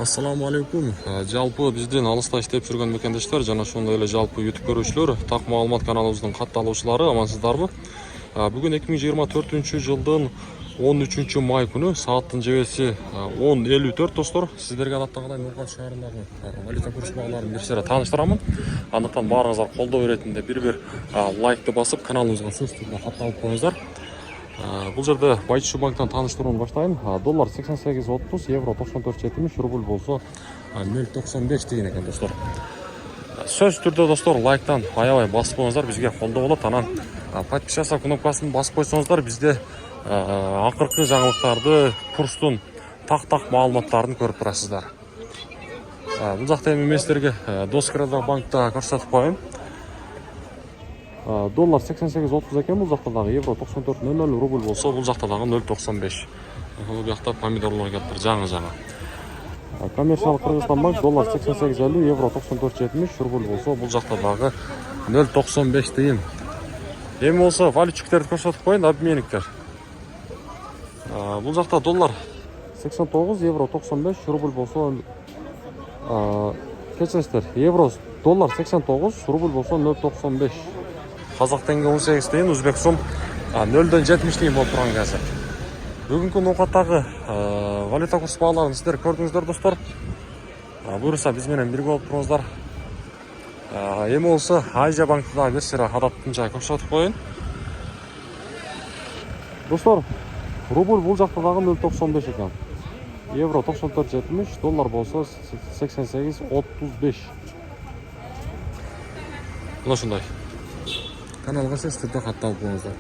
Ассаламу алейкум. Жалпы бизден алыста иштеп жүргөн мекендештер жана ошондой эле жалпы YouTube көрүүчүлөр, так маалымат каналыбыздын катталуучулары амансыздарбы? Бүгүн 2024 жылдын 13 май күнү сааттын жебеси 10:54 достор. Сиздерге адаттагыдай Нургат шаарындагы валюта курс багларын бир сыйра тааныштырамын. Андыктан баарыңыздар колдоо беретинде бир лайкты басып, каналыбызга сөзсүз түрдө катталып коюңуздар. Бул жерде Байчу банктан тааныштырууну баштайын. Доллар 88.30, евро 94.70, рубль болсо 0.95 деген экен достор. Сөз түрдө достор лайктан аябай басып коюңуздар, бизге колдоо болот. Анан подписаться кнопкасын басып койсоңуздар, бизде акыркы жаңылыктарды, курстун так маалыматтарын көрүп турасыздар. Бул жакта эми мен сиздерге Доскрада банкта көрсөтүп коеюн. Доллар 88.30 экен, бул жакта дагы евро 94.00, рубль болсо бул жакта дагы 0.95. Бул жакта помидорлор кетиптир жаңы. Коммерциялык Кыргызстан банк доллар 88.50, евро 94.70, рубль болсо бул жакта дагы 0.95 тыйын. Эми болсо валютчиктерди көрсөтүп коеюн, обменниктер. Бул жакта доллар 89, евро 95, рубль болсо кечиңиздер, евро доллар 89, рубль болсо 0.95. Казак теңге 18 тыйын, өзбек сом 0.70 тыйын болуп турган азыр. Бүгүнкү ноокаттагы валюта курс бааларын сиздер көрдүңүздөр достор. Буюрса биз менен бирге болуп туруңуздар. Эми болсо Азия банкты дагы бир сыйра адаттынча көрсөтүп коеюн. Достор, рубль бул жакта дагы 0.95 экен. Евро 94.70, доллар болсо 88.35. Мына ушундай. Каналга сөзсүз түрдө катталып коюңуздар.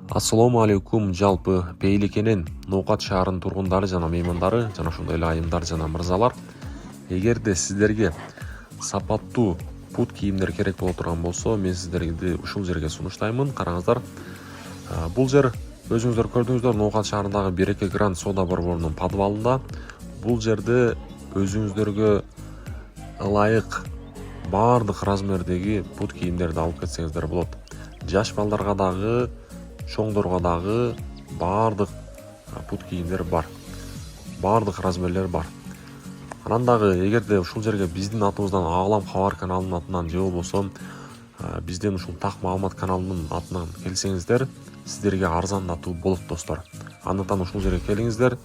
Ассаламу алейкум. Жалпы Бейликенен Ноокат шаарынын тургундары жана меймандары жана ошондой эле айымдар жана мырзалар, эгерде сиздерге сапаттуу пут кийимдер керек боло турган болсо, мен сиздерди ушул жерге сунуштаймын. Караңыздар. Бул жер өзүңүздөр көрдүңүздөр, Ноокат шаарындагы Береке Гранд Сода борборунун подвалында. Бул жерде өзүңүздөргө ылайык баардык размердеги пут кийимдерди алып кетсеңиздер болот. Жаш балдарга дагы, чоңдорго дагы баардык пут кийимдер бар. Баардык размерлер бар. Анан дагы эгерде ушул жерге биздин атыбыздан Аалам кабар каналынын атынан же болбосо бизден ушул так маалымат каналынын атынан келсеңиздер, сиздерге арзандатуу болот достор. Андыктан ушул жерге келиңиздер.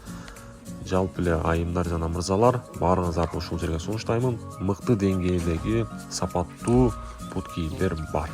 Жалпы эле айымдар жана мырзалар, баарыңыздарды ушул жерге сунуштаймын. Мыкты деңгээлдеги сапаттуу пут кийимдер бар.